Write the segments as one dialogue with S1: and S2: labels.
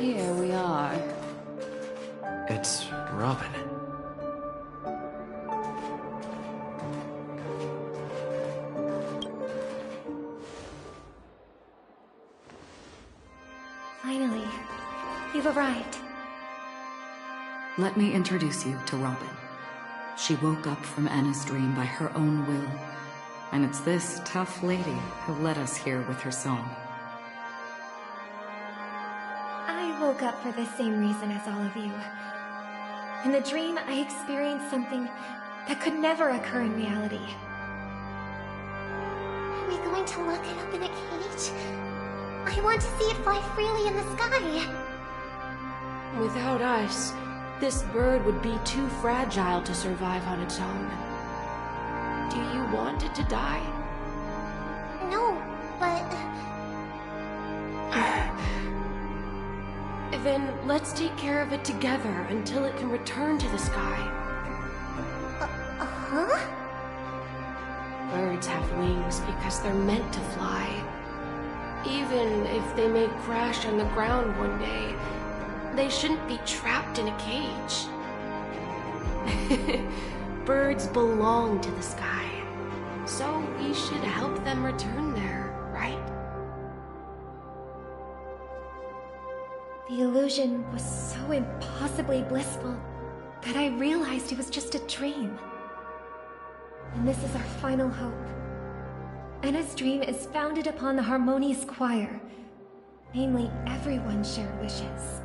S1: Here we are.
S2: It's Robin.
S3: Finally, you've arrived.
S1: Let me introduce you to Robin. She woke up from Anna's dream by her own will, and it's this tough lady who led us here with her song.
S3: I woke up for the same reason as all of you. In the dream, I experienced something that could never occur in reality.
S4: Are we going to lock it up in a cage? I want to see it fly freely in the sky.
S5: Without us, this bird would be too fragile to survive on its own. Do you want it to die?
S4: No, but...
S5: Then let's take care of it together until it can return to the sky.
S4: Huh?
S5: Birds have wings because they're meant to fly. Even if they may crash on the ground one day, they shouldn't be trapped in a cage. Birds belong to the sky, so we should help them return there, right?
S3: The illusion was so impossibly blissful that I realized it was just a dream. And this is our final hope. Anna's dream is founded upon the harmonious choir, namely everyone's shared wishes.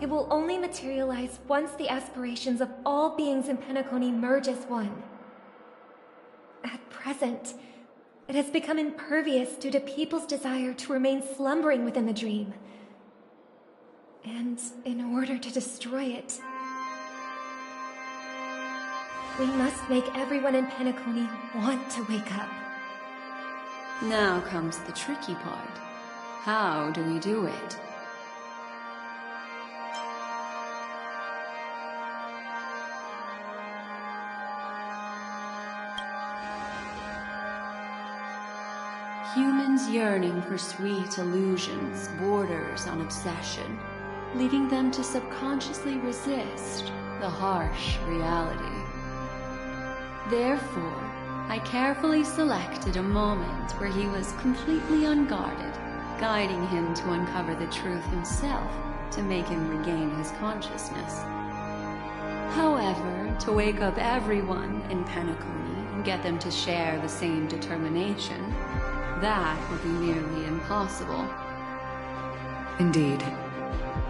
S3: It will only materialize once the aspirations of all beings in Penacony merge as one. At present, it has become impervious due to people's desire to remain slumbering within the dream. And in order to destroy it, we must make everyone in Penacony want to wake up.
S1: Now comes the tricky part. How do we do it? Humans yearning for sweet illusions borders on obsession, leading them to subconsciously resist the harsh reality. Therefore, I carefully selected a moment where he was completely unguarded, guiding him to uncover the truth himself to make him regain his consciousness. However, to wake up everyone in Penacony and get them to share the same determination, that would be nearly impossible. Indeed.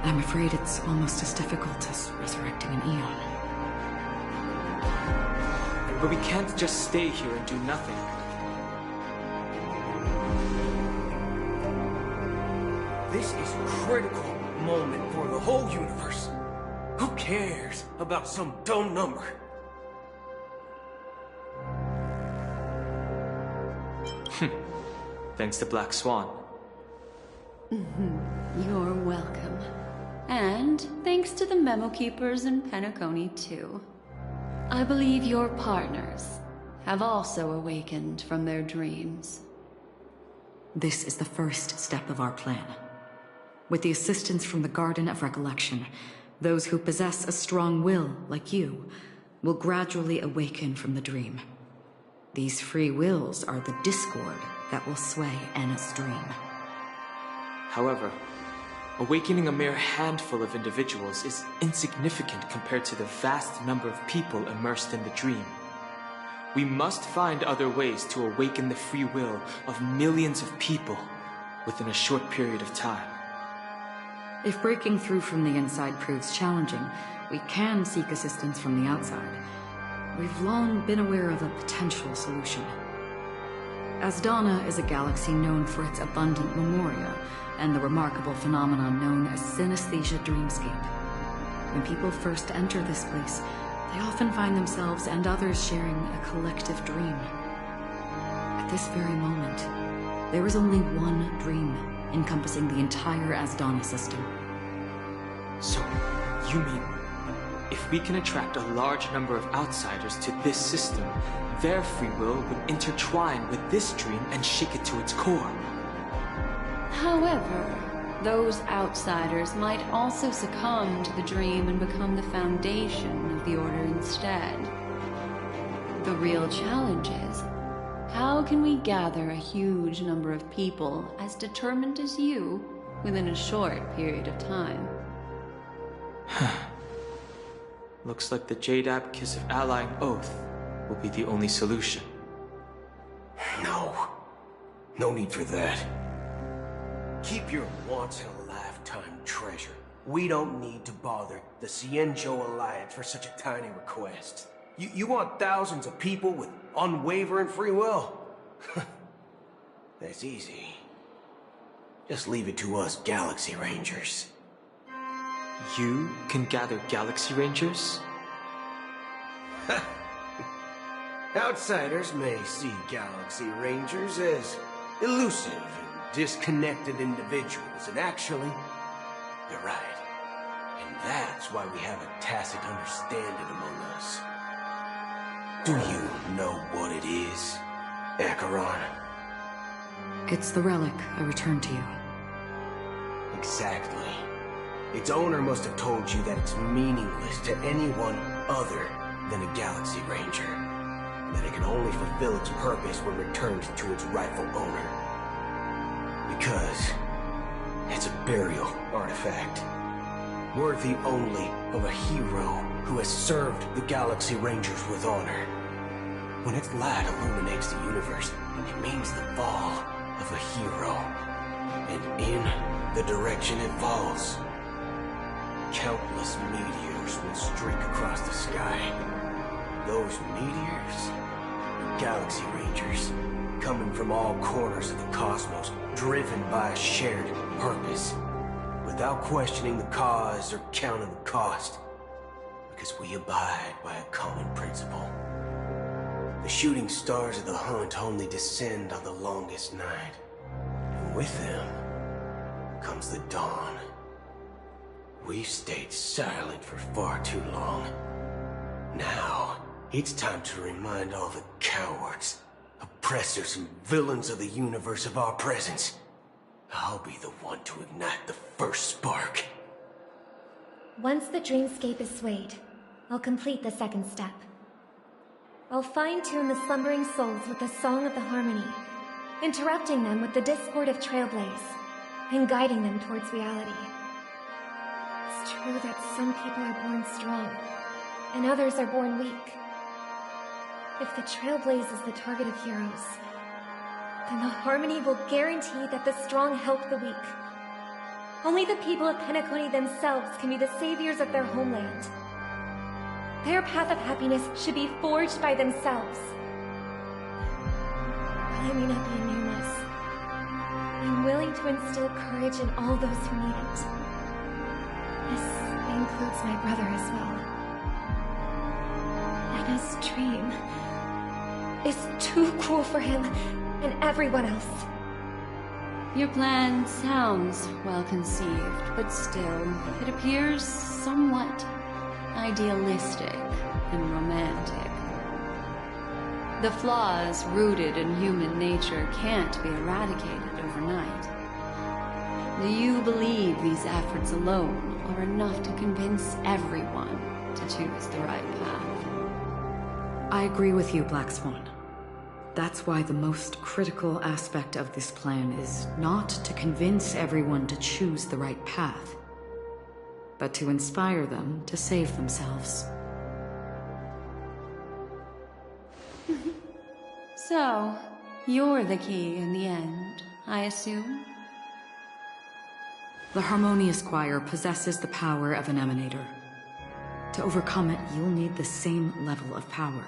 S1: I'm afraid it's almost as difficult as resurrecting an Eon.
S2: But we can't just stay here and do nothing. This is a critical moment for the whole universe. Who cares about some dumb number? Thanks to Black Swan.
S1: You're welcome. And thanks to the Memo Keepers in Penacony, too. I believe your partners have also awakened from their dreams. This is the first step of our plan. With the assistance from the Garden of Recollection, those who possess a strong will, like you, will gradually awaken from the dream. These free wills are the discord that will sway Anna's dream.
S2: However, awakening a mere handful of individuals is insignificant compared to the vast number of people immersed in the dream. We must find other ways to awaken the free will of millions of people within a short period of time.
S1: If breaking through from the inside proves challenging, we can seek assistance from the outside. We've long been aware of a potential solution. Asdana is a galaxy known for its abundant memoria, and the remarkable phenomenon known as synesthesia dreamscape. When people first enter this place, they often find themselves and others sharing a collective dream. At this very moment, there is only one dream, encompassing the entire Asdana system.
S2: So, you mean, if we can attract a large number of outsiders to this system, their free will would intertwine with this dream and shake it to its core?
S1: However,
S6: Those outsiders might also succumb to the dream and become the foundation of the Order instead. The real challenge is, how can we gather a huge number of people as determined as you within a short period of time?
S2: Looks like the Jade Abacus of Allying Oath will be the only solution.
S7: No need for that. Keep your once-in-a-lifetime treasure. We don't need to bother the Cienjo Alliance for such a tiny request. You want thousands of people with unwavering free will? That's easy. Just leave it to us Galaxy Rangers.
S2: You can gather Galaxy Rangers?
S7: Outsiders may see Galaxy Rangers as elusive and disconnected individuals, and actually, you're right. And that's why we have a tacit understanding among us. Do you know what it is, Acheron?
S1: It's the relic I returned to you.
S7: Exactly. Its owner must have told you that it's meaningless to anyone other than a Galaxy Ranger, and that it can only fulfill its purpose when returned to its rightful owner. Because it's a burial artifact, worthy only of a hero who has served the Galaxy Rangers with honor. When its light illuminates the universe, it means the fall of a hero, and in the direction it falls, countless meteors will streak across the sky. Those meteors are Galaxy Rangers, coming from all corners of the cosmos, driven by a shared purpose, without questioning the cause or counting the cost, because we abide by a common principle. The shooting stars of the hunt only descend on the longest night, and with them comes the dawn. We've stayed silent for far too long. Now, it's time to remind all the cowards, oppressors, and villains of the universe of our presence. I'll be the one to ignite the first spark.
S3: Once the dreamscape is swayed, I'll complete the second step. I'll fine-tune the slumbering souls with the Song of the Harmony, interrupting them with the discord of Trailblaze, and guiding them towards reality. It's true that some people are born strong, and others are born weak. If the Trailblaze is the target of heroes, then the Harmony will guarantee that the strong help the weak. Only the people of Penacony themselves can be the saviors of their homeland. Their path of happiness should be forged by themselves. While I may not be a Numas, I'm willing to instill courage in all those who need it. This includes my brother as well. Anna's dream is too cruel for him and everyone else.
S6: Your plan sounds well conceived, but still, it appears somewhat idealistic and romantic. The flaws rooted in human nature can't be eradicated overnight. Do you believe these efforts alone are enough to convince everyone to choose the right path?
S1: I agree with you, Black Swan. That's why the most critical aspect of this plan is not to convince everyone to choose the right path, but to inspire them to save themselves.
S6: So, you're the key in the end, I assume?
S1: The Harmonious Choir possesses the power of an emanator. To overcome it, you'll need the same level of power.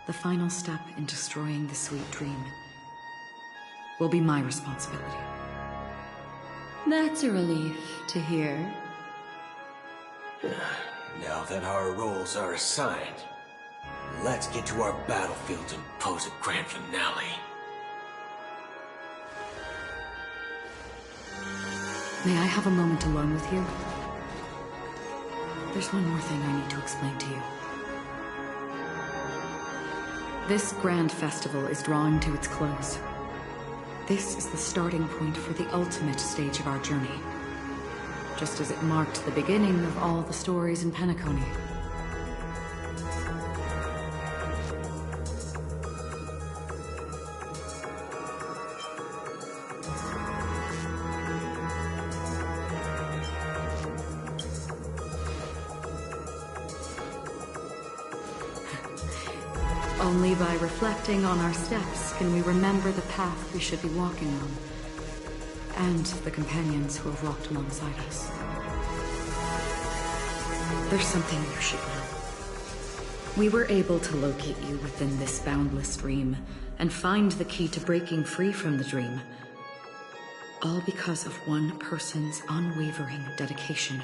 S1: The final step in destroying the sweet dream will be my responsibility.
S6: That's a relief to hear.
S7: Now that our roles are assigned, let's get to our battlefields and pose a grand finale.
S1: May I have a moment alone with you? There's one more thing I need to explain to you. This grand festival is drawing to its close. This is the starting point for the ultimate stage of our journey. Just as it marked the beginning of all the stories in Penacony. Only by reflecting on our steps can we remember the path we should be walking on, and the companions who have walked alongside us. There's something you should know. We were able to locate you within this boundless dream, and find the key to breaking free from the dream. All because of one person's unwavering dedication.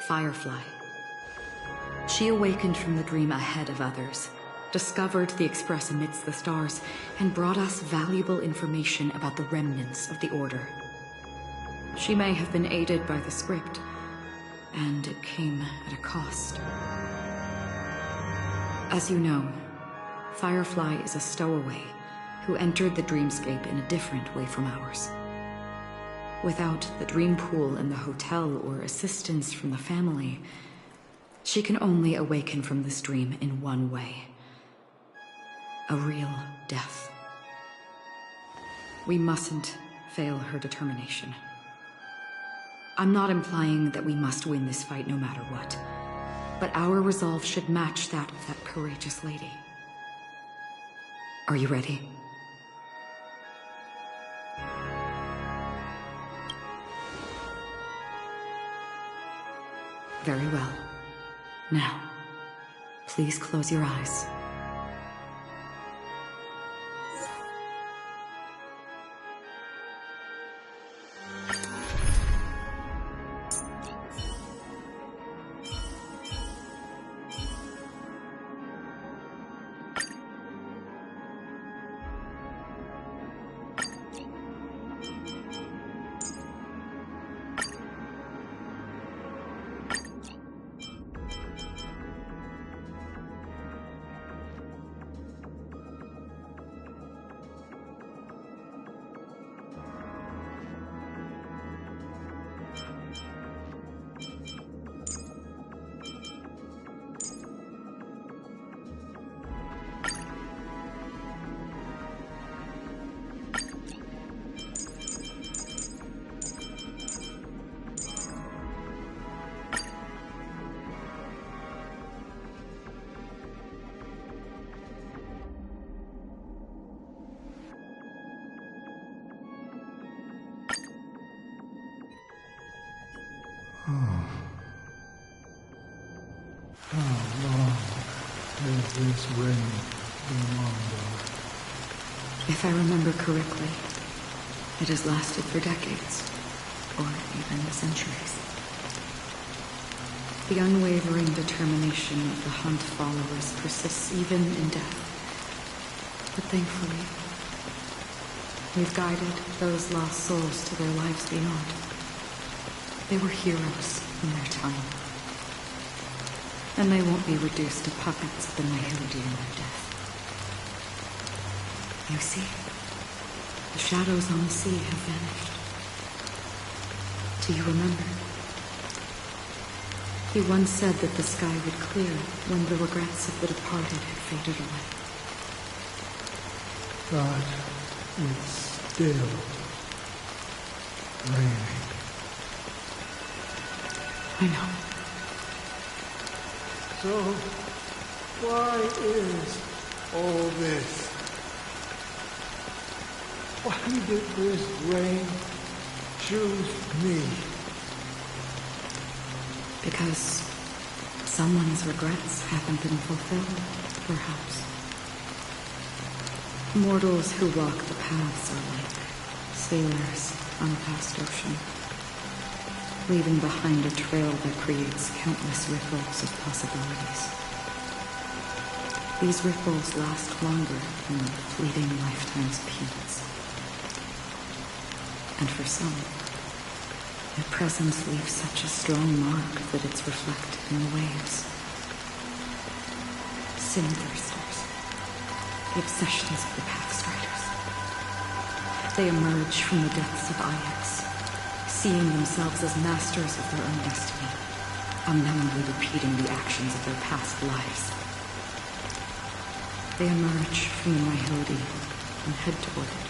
S1: Firefly. She awakened from the dream ahead of others, discovered the Express amidst the stars, and brought us valuable information about the remnants of the Order. She may have been aided by the script, and it came at a cost. As you know, Firefly is a stowaway who entered the dreamscape in a different way from ours. Without the dream pool in the hotel or assistance from the family, she can only awaken from this dream in one way. A real death. We mustn't fail her determination. I'm not implying that we must win this fight no matter what, but our resolve should match that of that courageous lady. Are you ready? Very well. Now, please close your eyes.
S8: This rain been longer?
S1: If I remember correctly, it has lasted for decades, or even centuries. The unwavering determination of the Hunt followers persists even in death. But thankfully, we've guided those lost souls to their lives beyond. They were heroes in their time. And they won't be reduced to puppets of the night who deal their death. You see, the shadows on the sea have vanished. Do you remember? He once said that the sky would clear when the regrets of the departed had faded away.
S8: But it's still raining.
S1: I know.
S8: So, why is all this? Why did this rain choose me?
S1: Because someone's regrets haven't been fulfilled, perhaps. Mortals who walk the paths are like sailors on a past ocean, leaving behind a trail that creates countless ripples of possibilities. These ripples last longer than fleeting lifetimes of humans. And for some, their presence leaves such a strong mark that it's reflected in the waves. Sin-thirsters, the obsessions of the Pathstriders. They emerge from the depths of Ix, seeing themselves as masters of their own destiny, unknowingly repeating the actions of their past lives. They emerge from the nihility and head toward it,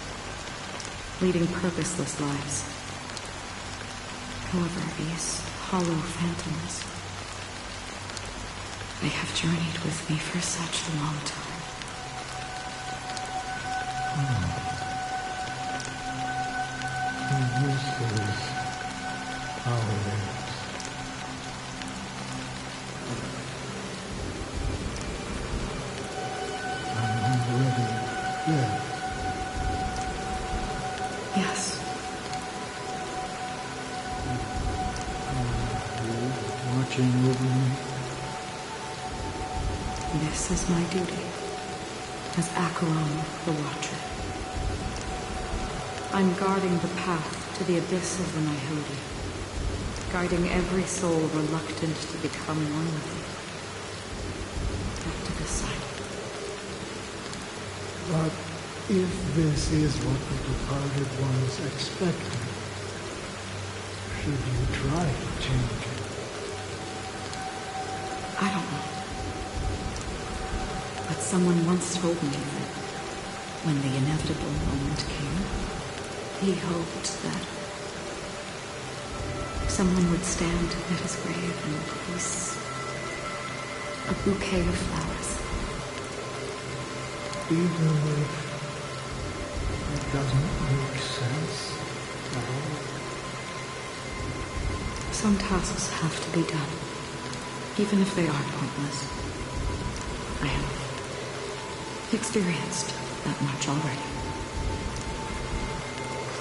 S1: leading purposeless lives. However, these hollow phantoms, they have journeyed with me for such a long time.
S8: This is how it is. I'm already dead.
S1: Yes.
S8: You're watching over me.
S1: This is my duty as Acheron the Watcher. I'm guarding the path to the abyss of the nihility, guiding every soul reluctant to become one with it. Have to decide.
S8: But if this is what the departed ones expected, should you try to change it?
S1: I don't know. But someone once told me that when the inevitable moment came, he hoped that someone would stand at his grave and place a bouquet of flowers.
S8: Even if it doesn't make sense at all.
S1: Some tasks have to be done, even if they are pointless. I have experienced that much already.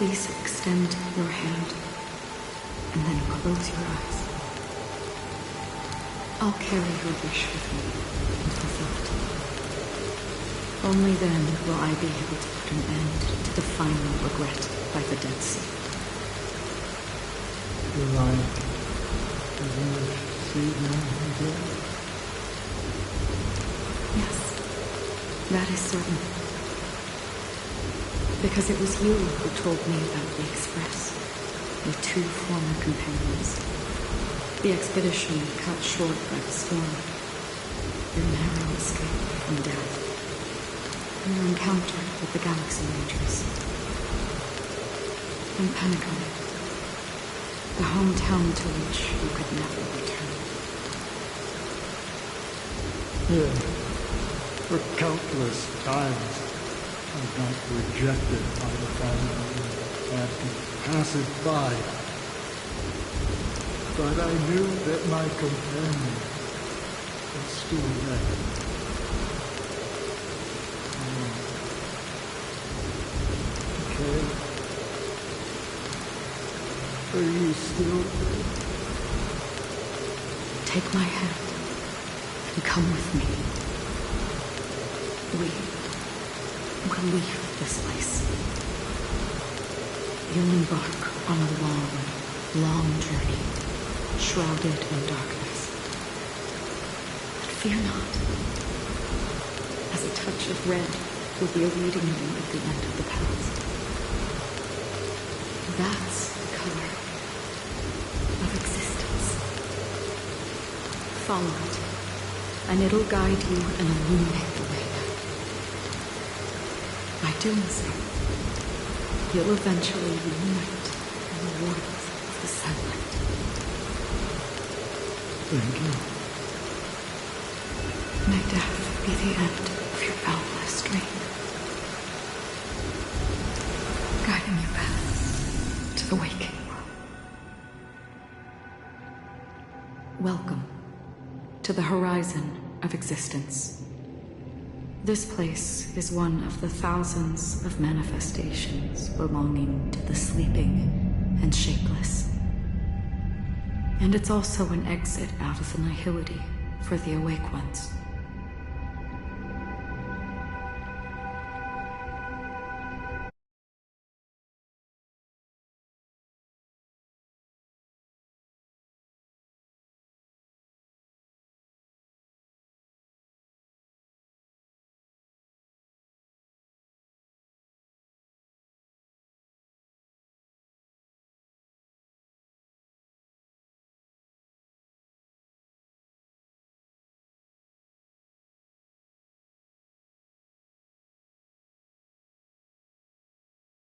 S1: Please extend your hand and then close your eyes. I'll carry your wish with me and fulfill it. Only then will I be able to put an end to the final regret by the Dead Sea.
S8: Will I ever see them again?
S1: Yes, that is certain. Because it was you who told me about the Express, your two former companions. The expedition cut short by the storm. Your narrow escape from death. And your encounter with the Galaxy Rangers. And Pentagon, the hometown to which you could never return.
S8: Yeah, for countless times. I got rejected by the family and had to pass it by. But I knew that my companion was still there. Okay. Are you still there?
S1: Take my hand and come with me. We'll leave this place. You'll embark on a long, long journey, shrouded in darkness. But fear not, as a touch of red will be awaiting you at the end of the path. That's the color of existence. Follow it, and it'll guide you and illuminate the way. By doing so, you'll eventually reunite in the warmth of the sunlight.
S8: Thank you.
S1: May death be the end of your boundless dream, guiding you back to the waking world. Welcome to the horizon of existence. This place is one of the thousands of manifestations belonging to the sleeping and shapeless. And it's also an exit out of the nihility for the awake ones.